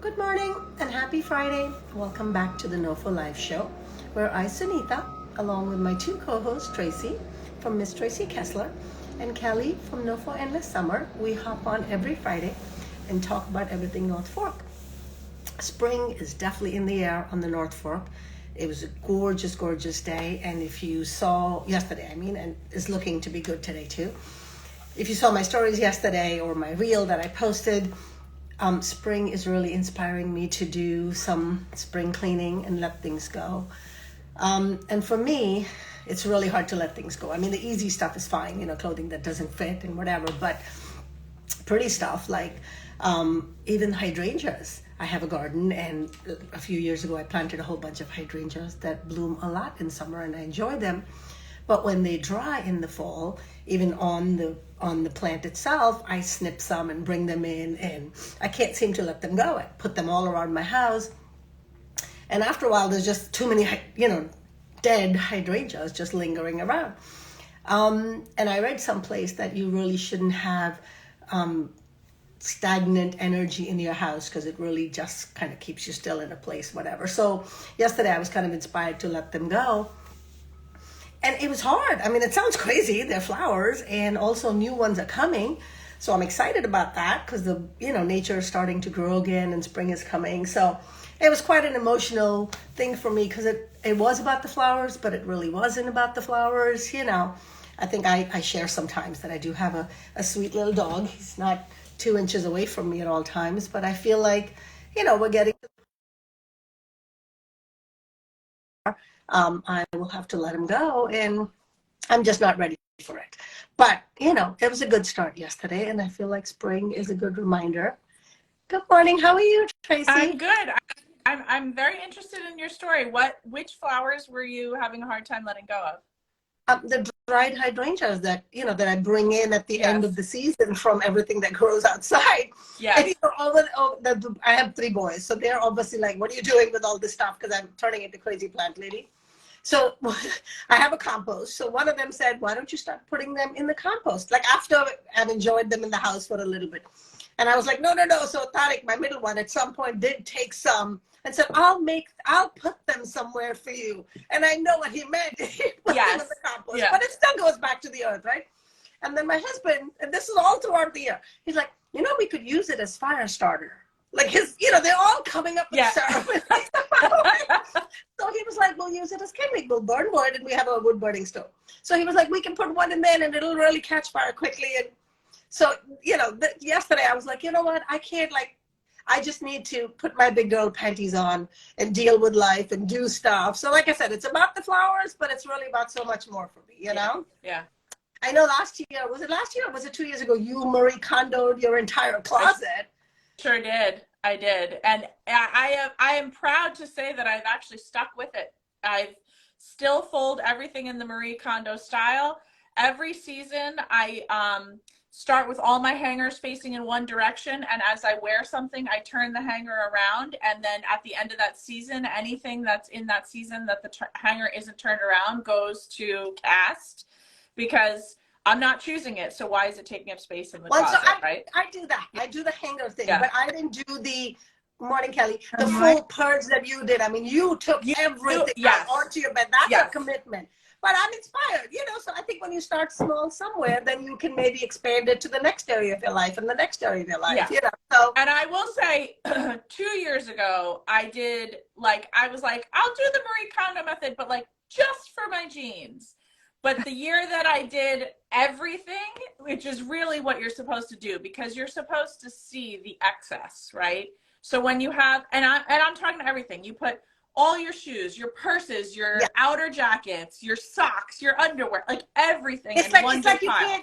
Good morning and happy Friday. Welcome back to the NOFO Live Show, where I, Sunita, along with my two co-hosts, Tracy from Miss Tracy Kessler and Kelly from NOFO Endless Summer, we hop on every Friday and talk about everything North Fork. Spring is definitely in the air on the North Fork. It was a gorgeous, gorgeous day, and if you saw yesterday, and it's looking to be good today too. If you saw my stories yesterday or my reel that I posted, spring is really inspiring me to do some spring cleaning and let things go. And for me, it's really hard to let things go. The easy stuff is fine, clothing that doesn't fit and whatever, but pretty stuff like even hydrangeas. I have a garden, and a few years ago I planted a whole bunch of hydrangeas that bloom a lot in summer, and I enjoy them. But when they dry in the fall, even on the plant itself, I snip some and bring them in, and I can't seem to let them go. I put them all around my house, and after a while, there's just too many, dead hydrangeas just lingering around. And I read someplace that you really shouldn't have stagnant energy in your house because it really just kind of keeps you still in a place, whatever. So yesterday, I was kind of inspired to let them go. And it was hard. It sounds crazy. They're flowers, and also new ones are coming. So I'm excited about that because nature is starting to grow again and spring is coming. So it was quite an emotional thing for me because it was about the flowers, but it really wasn't about the flowers. I think I share sometimes that I do have a sweet little dog. He's not 2 inches away from me at all times, but I feel like, we're getting I will have to let him go, and I'm just not ready for it. But, it was a good start yesterday, and I feel like spring is a good reminder. Good morning. How are you, Tracy? I'm good. I'm very interested in your story. Which flowers were you having a hard time letting go of? The dried hydrangeas that I bring in at the Yes. end of the season from everything that grows outside. Yes. And I have 3 boys, so they're obviously like, "What are you doing with all this stuff?" Because I'm turning into crazy plant lady. So I have a compost. So one of them said, "Why don't you start putting them in the compost?" Like after I've enjoyed them in the house for a little bit. And I was like, no. So Tariq, my middle one, at some point did take some and said, I'll put them somewhere for you. And I know what he meant. He put them in the compost. Yeah. But it still goes back to the earth, right? And then my husband, and this is all throughout the year, he's like, we could use it as fire starter. Like they're all coming up with ceremony. So he was like, we'll use it as kindling. We'll burn wood, and we have a wood burning stove. So he was like, we can put one in there, and it'll really catch fire quickly. And so, yesterday I was like, you know what? I can't, I just need to put my big girl panties on and deal with life and do stuff. So like I said, it's about the flowers, but it's really about so much more for me, you know? Yeah. I know last year, was it last year or was it 2 years ago, you Marie Kondo'd your entire closet? Sure did. I did. And I am proud to say that I've actually stuck with it. I've still fold everything in the Marie Kondo style. Every season, I start with all my hangers facing in one direction, and as I wear something, I turn the hanger around, and then at the end of that season, anything that's in that season that the hanger isn't turned around goes to cast, because I'm not choosing it, so why is it taking up space in the closet, right? I do that. I do the hanger thing, but I didn't do the morning, Kelly, the full purge that you did. You took everything out onto your bed. That's a commitment. But I'm inspired, so I think when you start small somewhere, then you can maybe expand it to the next area of your life and the next area of your life, So. And I will say, 2 years ago, I did, I was like, I'll do the Marie Kondo method, but just for my jeans. But the year that I did everything, which is really what you're supposed to do, because you're supposed to see the excess, right? So when you have, and I'm talking to everything, you put all your shoes, your purses, your outer jackets, your socks, your underwear, everything. It's like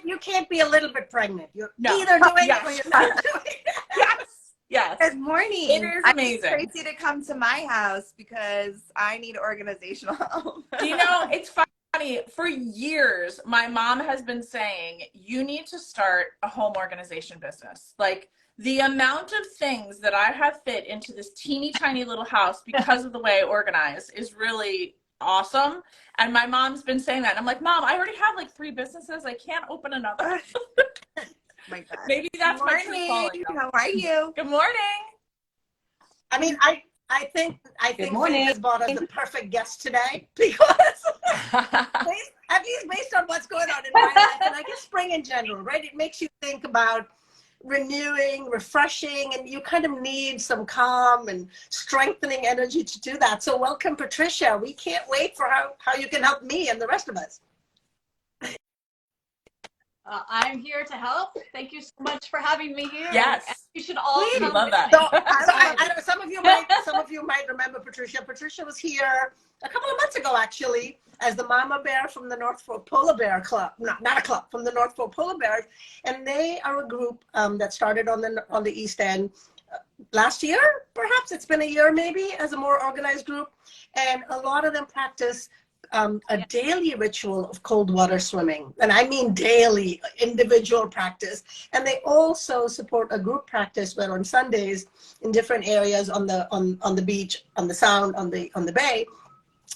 you can't be a little bit pregnant. You're either doing it or you're not doing it. Yes. Good morning. It is amazing. I need Tracy to come to my house because I need organizational help. It's funny. For years, my mom has been saying, you need to start a home organization business. The amount of things that I have fit into this teeny tiny little house because of the way I organize is really awesome. And my mom's been saying that. And I'm like, Mom, I already have 3 businesses. I can't open another. My God. Maybe that's my true calling. How are you? Good morning. I mean, I think Good morning. Fate has brought us the perfect guest today because at least based on what's going on in my life, and I guess spring in general, right? It makes you think about renewing, refreshing, and you kind of need some calm and strengthening energy to do that. So welcome, Patricia. We can't wait for how you can help me and the rest of us. I'm here to help. Thank you so much for having me here. Yes. And you should all We come. love that. So I know some of you might remember Patricia. Patricia was here a couple of months ago, actually, as the mama bear from the North Fork Polar Bear Club. Not a club, from the North Fork Polar Bears, and they are a group that started on the East End last year. Perhaps it's been a year, maybe, as a more organized group, and a lot of them practice a daily ritual of cold water swimming, and I mean daily, individual practice. And they also support a group practice where on Sundays in different areas on the beach, on the Sound, on the bay,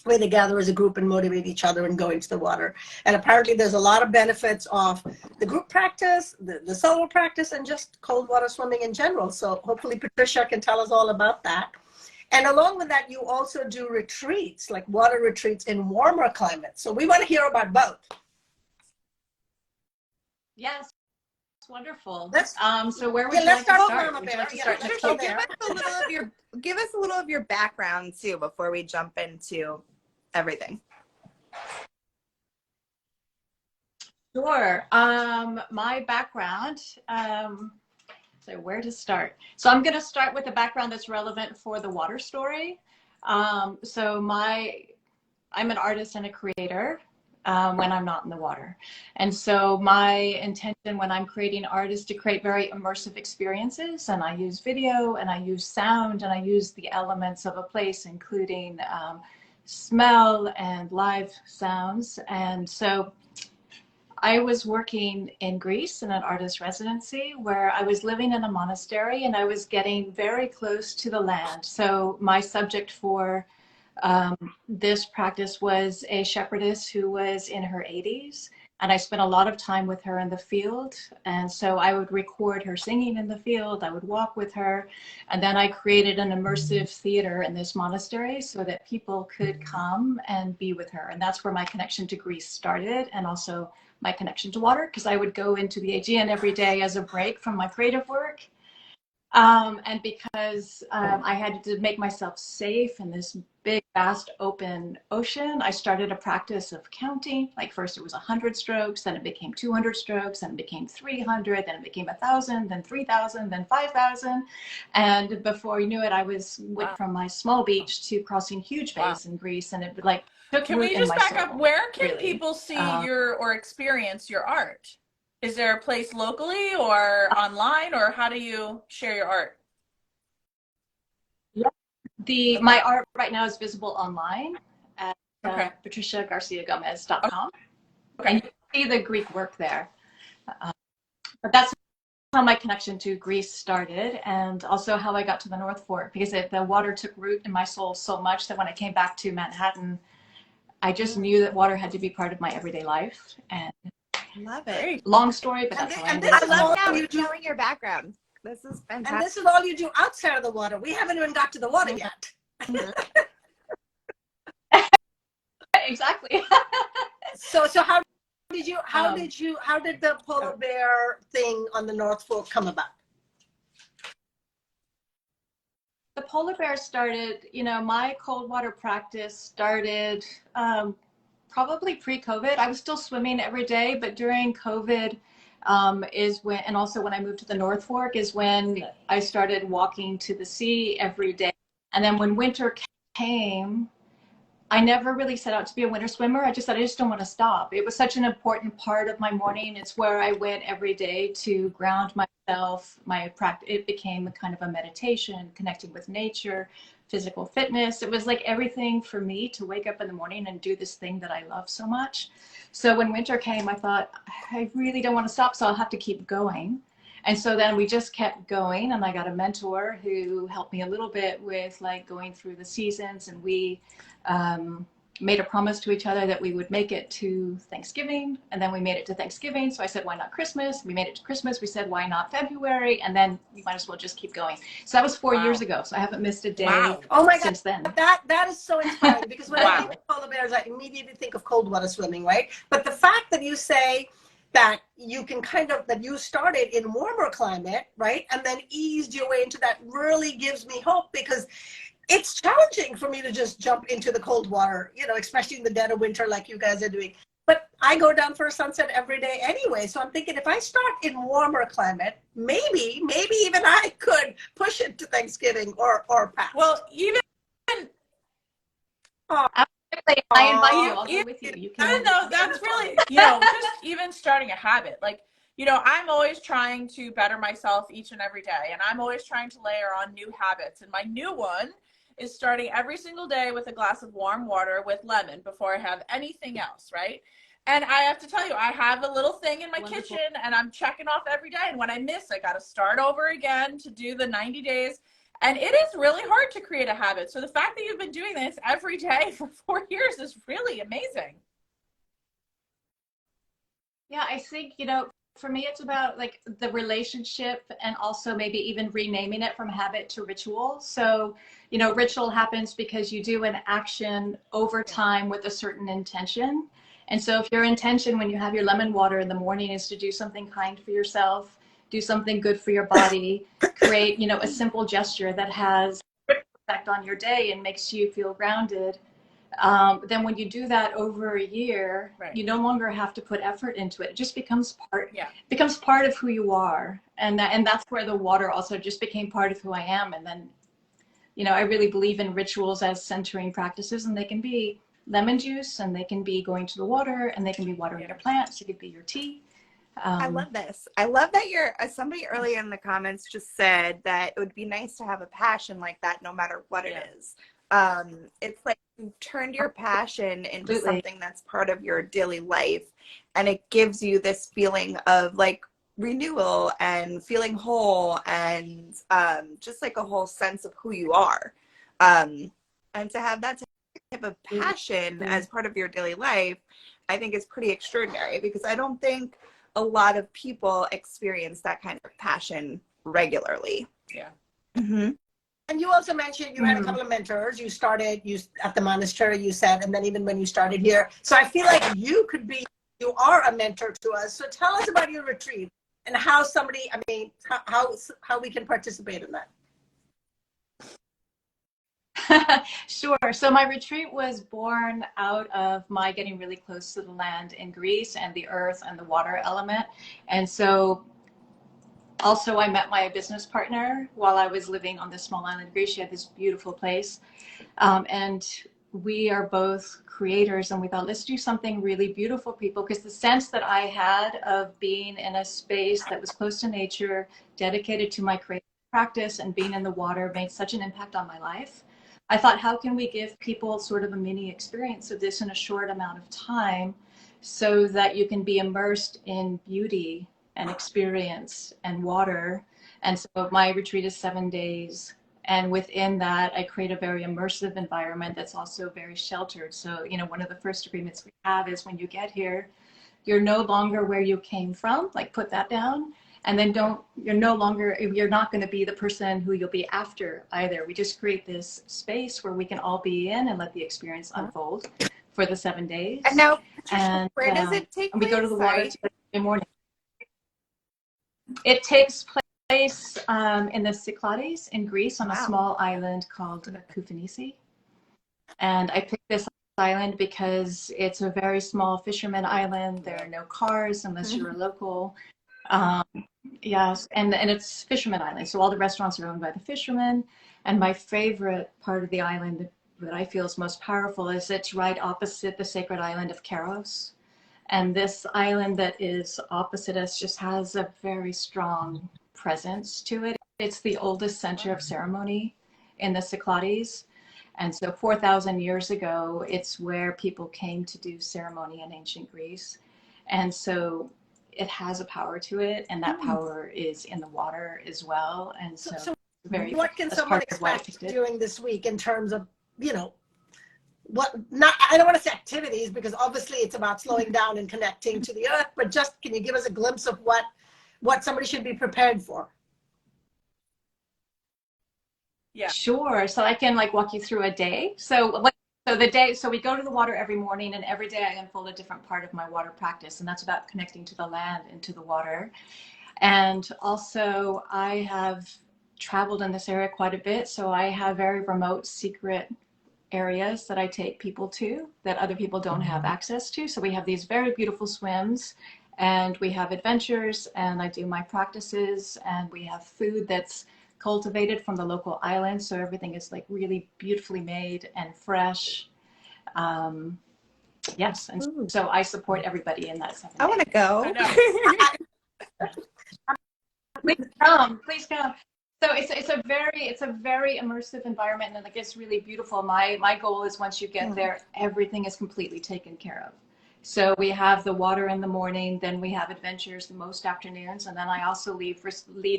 where they gather as a group and motivate each other and go into the water. And apparently there's a lot of benefits of the group practice, the solo practice, and just cold water swimming in general. So hopefully Patricia can tell us all about that. And along with that, you also do retreats, like water retreats in warmer climates. So we want to hear about both. Yes, it's wonderful. Let's, so where would you let's like to start start? Mama Would you Bear. like to Yeah, start Patricia, next there. Give us a little of your background too before we jump into everything. Sure. My background. So where to start? So I'm going to start with a background that's relevant for the water story. I'm an artist and a creator when I'm not in the water. And so my intention when I'm creating art is to create very immersive experiences. And I use video and I use sound and I use the elements of a place, including smell and live sounds. And so I was working in Greece in an artist residency where I was living in a monastery and I was getting very close to the land. So my subject for this practice was a shepherdess who was in her 80s. And I spent a lot of time with her in the field. And so I would record her singing in the field. I would walk with her. And then I created an immersive theater in this monastery so that people could come and be with her. And that's where my connection to Greece started, and also my connection to water, because I would go into the Aegean every day as a break from my creative work. And because I had to make myself safe in this big, vast, open ocean, I started a practice of counting. Like first it was 100 strokes, then it became 200 strokes, then it became 300, then it became 1,000, then 3,000, then 5,000. And before you knew it, I went from my small beach to crossing huge bays in Greece, and it like took Can root we in just my back soul, up? Where can really. people see your or experience your art? Is there a place locally or online, or how do you share your art? Yeah. My art right now is visible online at patriciagarciagomez.com. Okay. And you can see the Greek work there. But that's how my connection to Greece started, and also how I got to the North Fork, because the water took root in my soul so much that when I came back to Manhattan, I just knew that water had to be part of my everyday life. And Love it. long story, but that's how I ended up. I love knowing your background. This is fantastic. And this is all you do outside of the water. We haven't even got to the water yet. Exactly. So how did the polar bear thing on the North Fork come about? The polar bear started, my cold water practice started probably pre-COVID. I was still swimming every day, but during COVID is when, and also when I moved to the North Fork, is when I started walking to the sea every day. And then when winter came, I never really set out to be a winter swimmer. I just said, I just don't want to stop. It was such an important part of my morning. It's where I went every day to ground myself. My practice, it became a kind of a meditation, connecting with nature, physical fitness. It was like everything for me to wake up in the morning and do this thing that I love so much. So when winter came, I thought, I really don't want to stop, so I'll have to keep going. And so then we just kept going, and I got a mentor who helped me a little bit with like going through the seasons, and we made a promise to each other that we would make it to Thanksgiving, and then we made it to Thanksgiving. So I said, why not Christmas? We made it to Christmas. We said, why not February? And then we might as well just keep going. So that was 4 years ago. So I haven't missed a day Oh my since God. then. That is so inspiring because when I think of polar bears, I immediately think of cold water swimming, right? But the fact that you say that you can that you started in warmer climate, right? And then eased your way into that really gives me hope, because it's challenging for me to just jump into the cold water, especially in the dead of winter like you guys are doing. But I go down for a sunset every day anyway. So I'm thinking if I start in warmer climate, maybe even I could push it to Thanksgiving or past. Well, even Absolutely. I invite you. I'll go with you. You can. even though that's really, just even starting a habit, like, I'm always trying to better myself each and every day. And I'm always trying to layer on new habits. And my new one is starting every single day with a glass of warm water with lemon before I have anything else, right? And I have to tell you, I have a little thing in my kitchen and I'm checking off every day. And when I miss, I got to start over again to do the 90 days. And it is really hard to create a habit. So the fact that you've been doing this every day for 4 years is really amazing. Yeah, I think, for me, it's about like the relationship and also maybe even renaming it from habit to ritual. So, ritual happens because you do an action over time with a certain intention. And so if your intention when you have your lemon water in the morning is to do something kind for yourself, do something good for your body, create, a simple gesture that has effect on your day and makes you feel grounded. Then when you do that over a year, you no longer have to put effort into it. It just becomes part of who you are. And that's where the water also just became part of who I am. And then, I really believe in rituals as centering practices, and they can be lemon juice, and they can be going to the water, and they can be watering your plants. It could be your tea. I love this. I love that somebody earlier in the comments just said that it would be nice to have a passion like that no matter what it is. It's like you've turned your passion into something that's part of your daily life, and it gives you this feeling of like renewal and feeling whole, and just like a whole sense of who you are. And to have that type of passion as part of your daily life, I think is pretty extraordinary, because I don't think a lot of people experience that kind of passion regularly. Yeah. Mm-hmm. And you also mentioned you had a couple of mentors. You started at the monastery, you said, and then even when you started here. So I feel like you are a mentor to us. So tell us about your retreat and how how we can participate in that. Sure. So my retreat was born out of my getting really close to the land in Greece and the earth and the water element. And so also I met my business partner while I was living on this small island of Greece. She had this beautiful place. And we are both creators, and we thought, let's do something really beautiful, people, because the sense that I had of being in a space that was close to nature, dedicated to my creative practice, and being in the water made such an impact on my life. I thought, how can we give people sort of a mini experience of this in a short amount of time so that you can be immersed in beauty and experience and water? And so my retreat is 7 days. And within that, I create a very immersive environment that's also very sheltered. So, one of the first agreements we have is when you get here, you're no longer where you came from, like put that down. And then you're not going to be the person who you'll be after either. We just create this space where we can all be in and let the experience unfold for the 7 days. And now, Patricia, where does it take place? We go to the water the morning. It takes place in the Cyclades in Greece on a small island called Koufanisi. And I picked this island because it's a very small fisherman island. There are no cars unless you're a local. Yes, and it's fisherman island, so all the restaurants are owned by the fishermen. And my favorite part of the island that I feel is most powerful is it's right opposite the sacred island of Keros. And this island that is opposite us just has a very strong presence to it. It's the oldest center of ceremony in the Cyclades. And so 4,000 years ago, it's where people came to do ceremony in ancient Greece. And so it has a power to it, and that power is in the water as well. And so what can someone expect during this week in terms of, what, not, I don't want to say activities, because obviously it's about slowing down and connecting to the earth, but just, can you give us a glimpse of what somebody should be prepared for? Yeah. Sure. So I can like walk you through a day. So we go to the water every morning, and every day I unfold a different part of my water practice, and that's about connecting to the land and to the water. And also I have traveled in this area quite a bit, so I have very remote, secret areas that I take people to that other people don't have access to. So we have these very beautiful swims, and we have adventures, and I do my practices, and we have food that's cultivated from the local island. So everything is like really beautifully made and fresh. Yes. And so I support everybody in that 7 days. I want to go. I know. Please come, please come. So it's a very immersive environment, and it gets really beautiful. My goal is once you get there, everything is completely taken care of. So we have the water in the morning, then we have adventures most afternoons, and then I also lead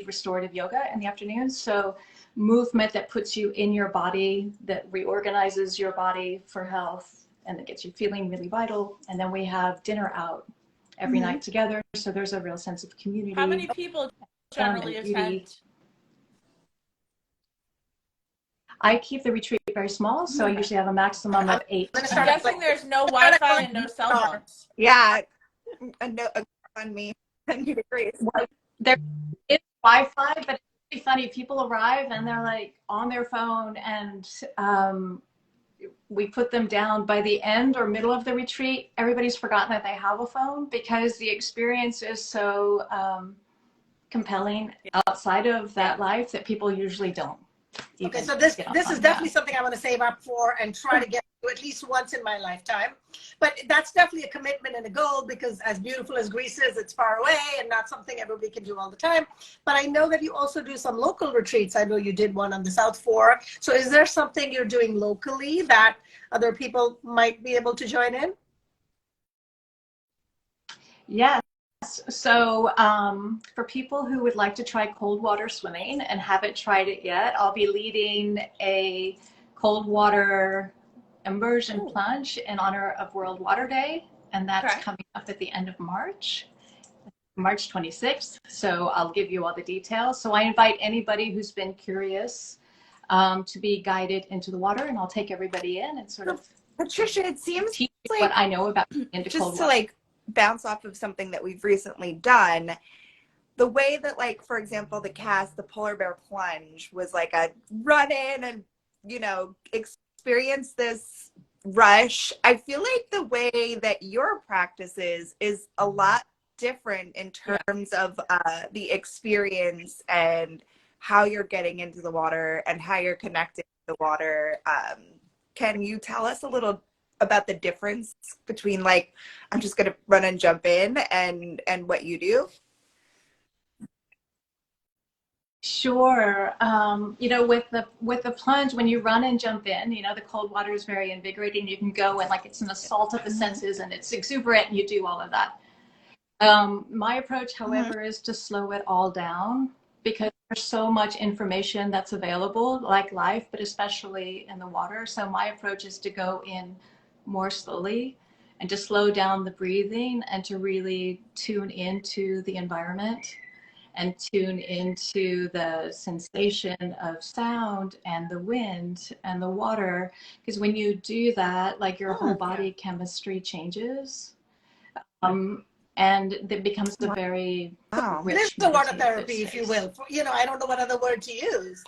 restorative yoga in the afternoons. So movement that puts you in your body, that reorganizes your body for health, and that gets you feeling really vital. And then we have dinner out every night together. So there's a real sense of community. How many people generally attend? I keep the retreat very small, so I usually have a maximum of 8 to 10. I'm guessing there's no Wi-Fi and no cell phones. Yeah, a note on me. 10 degrees. There is Wi-Fi, but it's really funny. People arrive and they're like on their phone, and we put them down. By the end or middle of the retreat, everybody's forgotten that they have a phone, because the experience is so compelling outside of that life that people usually don't. Okay, so this is definitely something I want to save up for and try to get to at least once in my lifetime. But that's definitely a commitment and a goal, because as beautiful as Greece is, it's far away and not something everybody can do all the time. But I know that you also do some local retreats. I know you did one on the South Fork. So is there something you're doing locally that other people might be able to join in? Yes. So for people who would like to try cold water swimming and haven't tried it yet, I'll be leading a cold water immersion plunge in honor of World Water Day. And that's coming up at the end of March 26th. So I'll give you all the details. So I invite anybody who's been curious to be guided into the water, and I'll take everybody in and sort of Patricia, it seems teach like what I know about into just cold to water. like bounce off of something that we've recently done, the way that, like, for example, the polar bear plunge was like a run in and, you know, experience this rush. I feel like the way that your practice is a lot different in terms of the experience and how you're getting into the water and how you're connecting to the water. Can you tell us a little about the difference between, like, I'm just going to run and jump in and what you do? Sure. You know, with the plunge, when you run and jump in, you know, the cold water is very invigorating. You can go and, like, it's an assault of the senses, and it's exuberant, and you do all of that. My approach, however, is to slow it all down, because there's so much information that's available, like life, but especially in the water. So my approach is to go in more slowly and to slow down the breathing and to really tune into the environment and tune into the sensation of sound and the wind and the water. Because when you do that, like, your whole body chemistry changes. And it becomes a very rich, it is the water therapy, space. if you will. You know, I don't know what other word to use.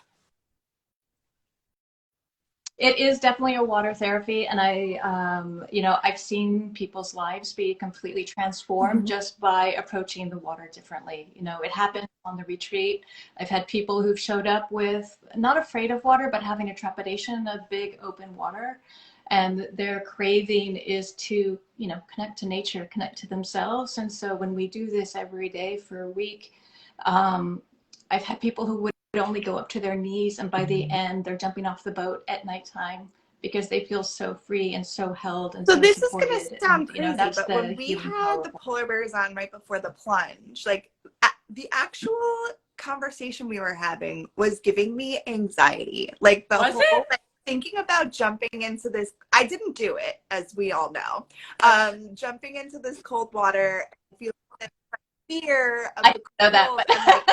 It is definitely a water therapy, and you know, I've seen people's lives be completely transformed just by approaching the water differently. You know, it happened on the retreat. I've had people who've showed up with not afraid of water, but having a trepidation of big open water, and their craving is to, you know, connect to nature, connect to themselves. And so when we do this every day for a week, I've had people who would only go up to their knees, and by the end they're jumping off the boat at nighttime because they feel so free and so held and so this is going to sound crazy, you know, but when we had the polar bears on right before the plunge, like, the actual conversation we were having was giving me anxiety. Like, the whole thing, thinking about jumping into this. I didn't do it, as we all know. Jumping into this cold water, I feel that fear of I the know that, cold. but And like,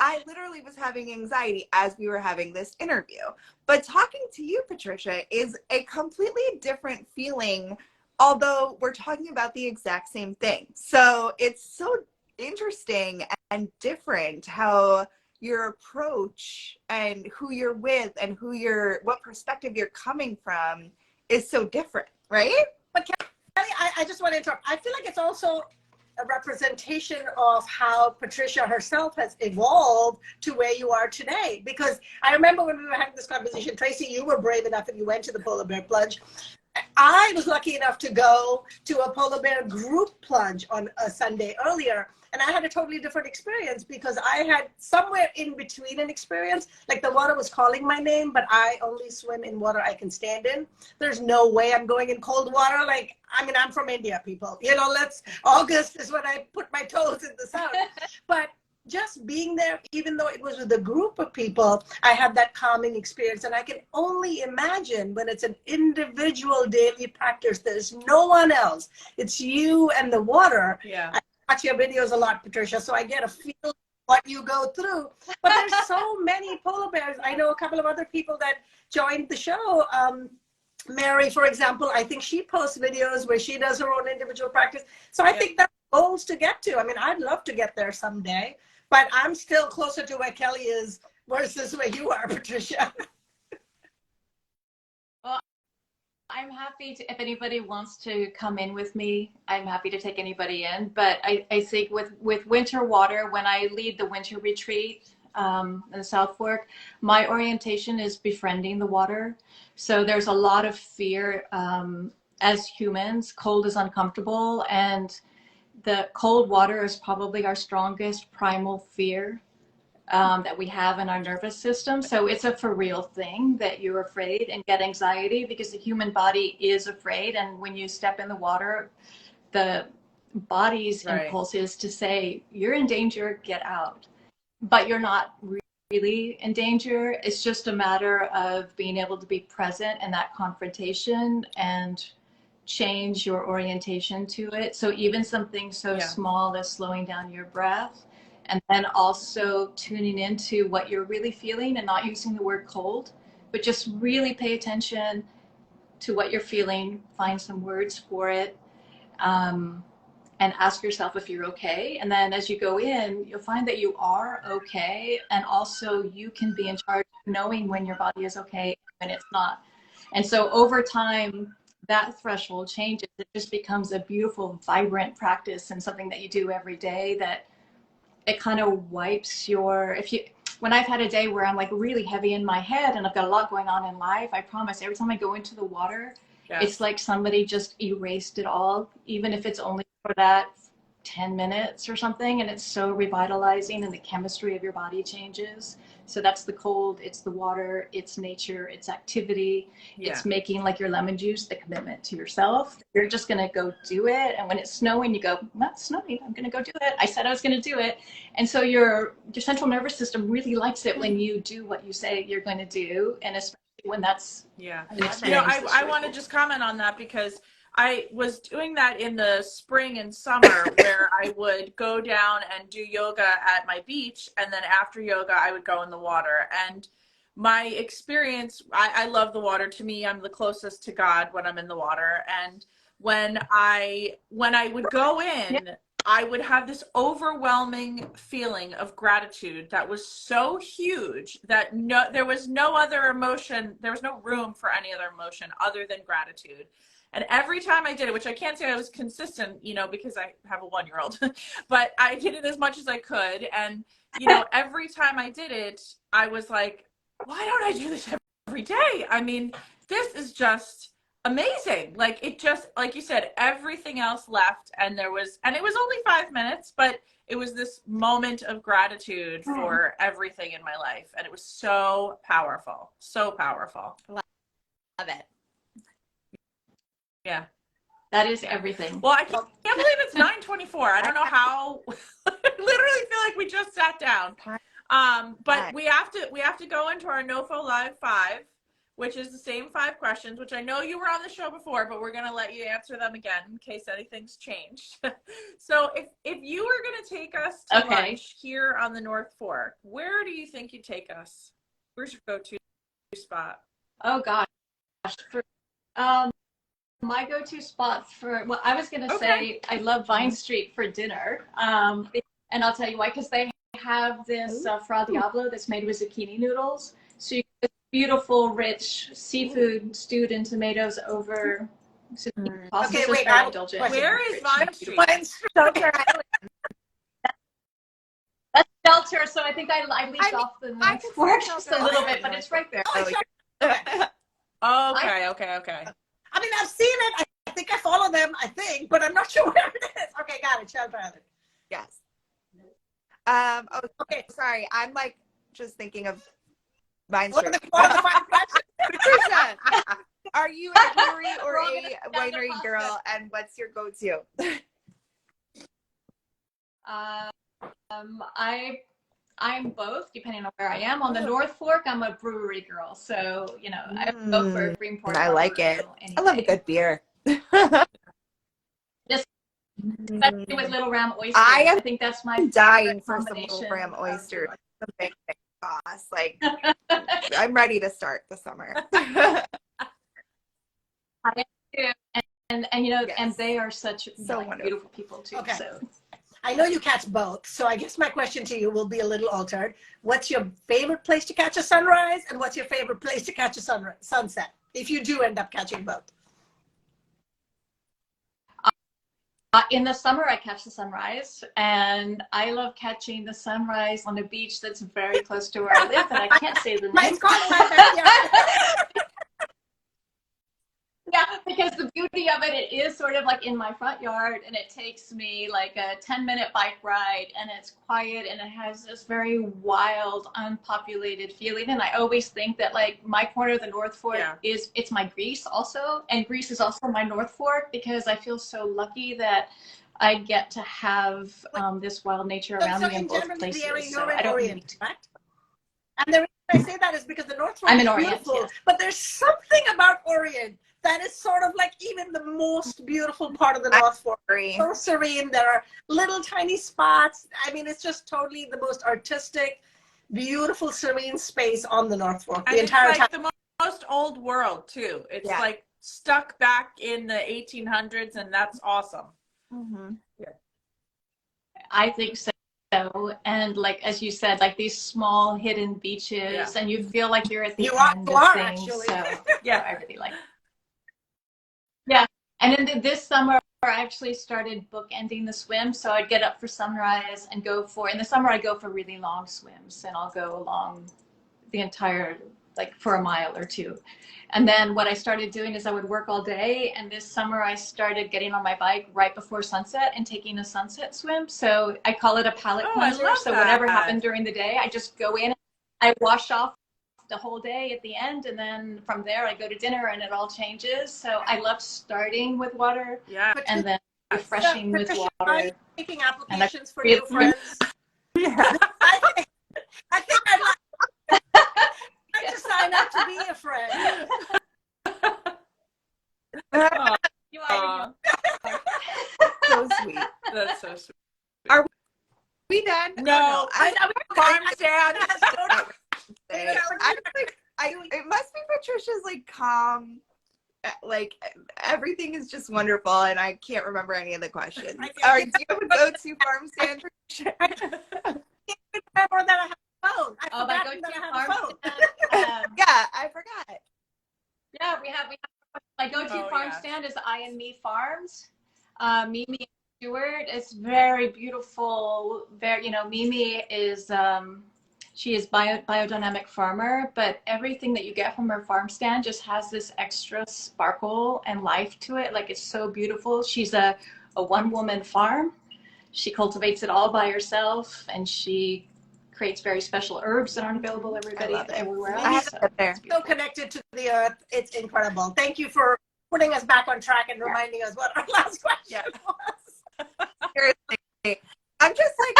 I literally was having anxiety as we were having this interview. But talking to you, Patricia, is a completely different feeling, although we're talking about the exact same thing. So it's so interesting and different how your approach and who you're with and what perspective you're coming from is so different, right? But Kelly, I just want to interrupt. I feel like it's also a representation of how Patricia herself has evolved to where you are today. Because I remember when we were having this conversation, Tracy, you were brave enough and you went to the polar bear plunge. I was lucky enough to go to a polar bear group plunge on a Sunday earlier, and I had a totally different experience because I had somewhere in between an experience, like the water was calling my name, but I only swim in water I can stand in. There's no way I'm going in cold water. Like, I mean, I'm from India, people. You know, August is when I put my toes in the sun. But just being there, even though it was with a group of people, I had that calming experience. And I can only imagine when it's an individual daily practice, there's no one else. It's you and the water. Yeah. I watch your videos a lot, Patricia, so I get a feel of what you go through. But there's so many polar bears. I know a couple of other people that joined the show. Mary, for example, I think she posts videos where she does her own individual practice. So I think that's goals to get to. I mean, I'd love to get there someday. But I'm still closer to where Kelly is versus where you are, Patricia. well, I'm happy to, if anybody wants to come in with me, I'm happy to take anybody in. But I think with winter water, when I lead the winter retreat in the South Fork, my orientation is befriending the water. So there's a lot of fear as humans. Cold is uncomfortable, and the cold water is probably our strongest primal fear that we have in our nervous system. So it's a for real thing that you're afraid and get anxiety because the human body is afraid. And when you step in the water, the body's impulse is to say, you're in danger, get out. But you're not really in danger. It's just a matter of being able to be present in that confrontation and change your orientation to it. So even something so small as slowing down your breath, and then also tuning into what you're really feeling and not using the word cold, but just really pay attention to what you're feeling, find some words for it, and ask yourself if you're okay. And then as you go in, you'll find that you are okay, and also you can be in charge of knowing when your body is okay and when it's not. And so over time, that threshold changes. It just becomes a beautiful, vibrant practice and something that you do every day that it kind of wipes when I've had a day where I'm like really heavy in my head and I've got a lot going on in life, I promise every time I go into the water, it's like somebody just erased it all, even if it's only for that 10 minutes or something. And it's so revitalizing and the chemistry of your body changes. So that's the cold, it's the water, it's nature, it's activity, it's making like your lemon juice, the commitment to yourself. You're just gonna go do it. And when it's snowing, you go, well, it's snowing, I'm gonna go do it. I said I was gonna do it. And so your central nervous system really likes it when you do what you say you're going to do. And especially when that's an experience. I want to just comment on that because I was doing that in the spring and summer where I would go down and do yoga at my beach. And then after yoga, I would go in the water. And my experience, I love the water. To me, I'm the closest to God when I'm in the water. And when I would go in, I would have this overwhelming feeling of gratitude that was so huge that there was no other emotion. There was no room for any other emotion other than gratitude. And every time I did it, which I can't say I was consistent, because I have a 1-year-old, but I did it as much as I could. And, every time I did it, I was like, why don't I do this every day? I mean, this is just amazing. Like, it just, like you said, everything else left. And it was only 5 minutes, but it was this moment of gratitude for everything in my life. And it was so powerful, so powerful. Love it. Yeah. That is everything. Well, I can't believe it's 9:24. I don't know how. I literally feel like we just sat down. But we have to go into our NOFO Live 5, which is the same 5 questions, which I know you were on the show before, but we're going to let you answer them again in case anything's changed. So if you were going to take us to lunch here on the North Fork, where do you think you'd take us? Where's your go-to spot? Oh gosh. My go-to spot for, well, I was going to say I love Vine Street for dinner. And I'll tell you why, because they have this Fra Diablo that's made with zucchini noodles. So you get this beautiful, rich seafood stewed in tomatoes over zucchini pasta. Okay, So wait, very indulgent. Where is Vine Street? Shelter Island. That's Shelter, so I think I leaked off the North Fork just a little bit, but it's right there. Okay. I mean, I've seen it. I think I follow them, but I'm not sure where it is. Okay, got it. Shelter Island. Yes. Okay, sorry. I'm like just thinking of Vine Street. What are the 5 questions? Patricia, are you a brewery or a winery girl, and what's your go-to? I'm both, depending on where I am. On the North Fork, I'm a brewery girl, so I go for Greenport. I like it. I love a good beer. Especially with Little Ram oysters. I think that's my dying for some Little Ram oysters. The big sauce. Like, I'm ready to start the summer. I am too. And Yes. and they are such wonderful. beautiful people too. Okay. So I know you catch both, so I guess my question to you will be a little altered. What's your favorite place to catch a sunrise, and what's your favorite place to catch a sunset, if you do end up catching both? in the summer, I catch the sunrise, and I love catching the sunrise on a beach that's very close to where I live, and I can't say the name. It's called my backyard. Yeah, because the beauty of it is sort of like in my front yard, and it takes me like a 10-minute bike ride, and it's quiet, and it has this very wild, unpopulated feeling. And I always think that like my corner of the North Fork it's my Greece also, and Greece is also my North Fork, because I feel so lucky that I get to have this wild nature around me in both places. The area So you're I in don't Orient, correct? And the reason I say that is because the North Fork I'm in is Orient, beautiful, yes. but there's something about Orient that is sort of like even the most beautiful part of the North Fork. So serene. There are little tiny spots. I mean, it's just totally the most artistic, beautiful, serene space on the North Fork. And the entire it's like time. the most old world too. It's like stuck back in the 1800s, and that's awesome. Mm-hmm. I think so. And like, as you said, like these small hidden beaches, and you feel like you're at the end of things. Actually. So I really like it. Yeah. And then this summer, I actually started bookending the swim. So I'd get up for sunrise and in the summer, I go for really long swims, and I'll go along the entire, like for a mile or two. And then what I started doing is I would work all day. And this summer I started getting on my bike right before sunset and taking a sunset swim. So I call it a palate cleanser. So whatever happened during the day, I just go in, I wash off the whole day at the end. And then from there I go to dinner, and it all changes. So I love starting with water and then refreshing with Patricia, water. are you taking applications for new friends? I think I'd like to sign up to be a friend. You are. So sweet. That's so sweet. Are we done? No, farm stand. It must be Patricia's like calm, like everything is just wonderful, and I can't remember any of the questions. All right, do you have a go-to farm stand, Patricia? I can't remember that I have a phone. I Oh, my forgot that I go-to have a farm phone. stand. Yeah, I forgot. Yeah, we have my go-to farm stand is I and Me Farms. Mimi and Stewart is very beautiful. Mimi is she is biodynamic farmer, but everything that you get from her farm stand just has this extra sparkle and life to it. Like, it's so beautiful. She's a one-woman farm. She cultivates it all by herself, and she creates very special herbs that aren't available everywhere else. I have it there. So connected to the earth. It's incredible. Thank you for putting us back on track and reminding us what our last question was. Seriously. I'm just like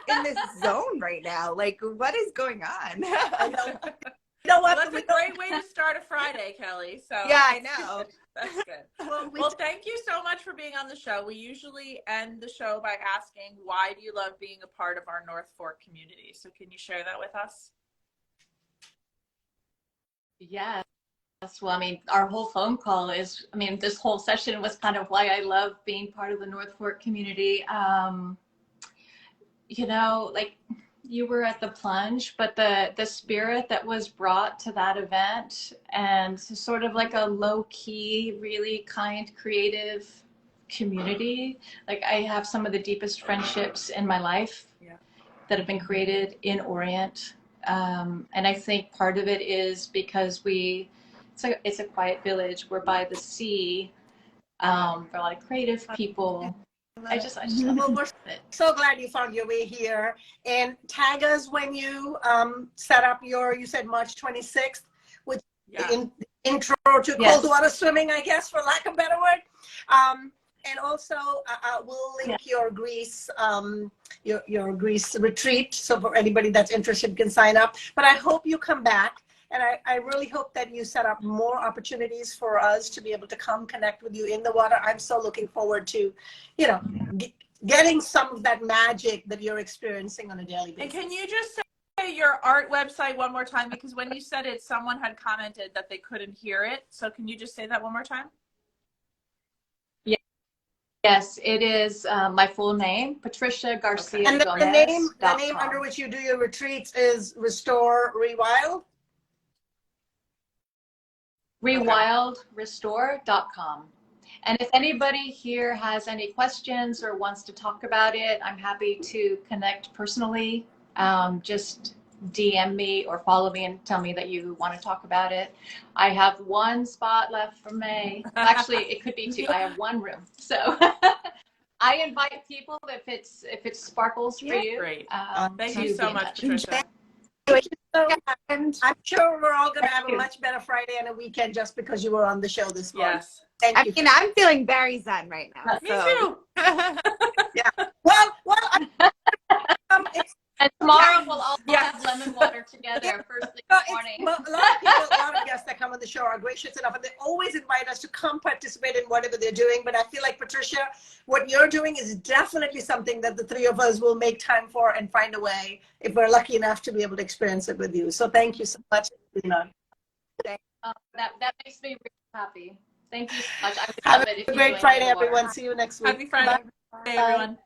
in this zone right now. Like, what is going on? I know. You know what? Well, that's a great way to start a Friday, Kelly. So Yeah, I know. That's good. Well, Thank you so much for being on the show. We usually end the show by asking, why do you love being a part of our North Fork community? So can you share that with us? Yes. Well, I mean, our whole phone call is, I mean, this whole session was kind of why I love being part of the North Fork community. You know, like you were at the plunge, but the spirit that was brought to that event, and sort of like a low key, really kind, creative community. Like I have some of the deepest friendships in my life that have been created in Orient. And I think part of it is because it's a quiet village. We're by the sea. For a lot of creative people. I just well, we're so glad you found your way here. And tag us when you set up you said March 26th, with intro to cold water swimming, I guess, for lack of a better word. And also, we'll link your Greece, your Greece retreat. So for anybody that's interested can sign up. But I hope you come back. And I really hope that you set up more opportunities for us to be able to come connect with you in the water. I'm so looking forward to, you know, getting some of that magic that you're experiencing on a daily basis. And can you just say your art website one more time? Because when you said it, someone had commented that they couldn't hear it. So can you just say that one more time? Yes, it is my full name, Patricia Garcia. And Gomez. the name under which you do your retreats is Restore Rewild? Rewildrestore.com. And if anybody here has any questions or wants to talk about it, I'm happy to connect personally. Just DM me or follow me and tell me that you want to talk about it. I have one spot left for May. Actually, it could be two. I have one room. So I invite people if it sparkles for you. Great. Thank you so much, Patricia. And I'm sure we're all going to have a much better Friday and a weekend just because you were on the show this morning. Yes. Thank you. I mean, I'm feeling very zen right now. Me too. Yeah. Well, it's, and tomorrow we'll all have lemon water together first thing in the morning. Well, a lot of guests that come on the show are gracious enough, and they always invite us to come participate in whatever they're doing. But I feel like, Patricia, what you're doing is definitely something that the three of us will make time for and find a way if we're lucky enough to be able to experience it with you. So thank you so much. That makes me really happy. Thank you so much. I would Have love it if a you great join Friday, me in the water. everyone. See you next week. Happy Friday, Bye. everyone.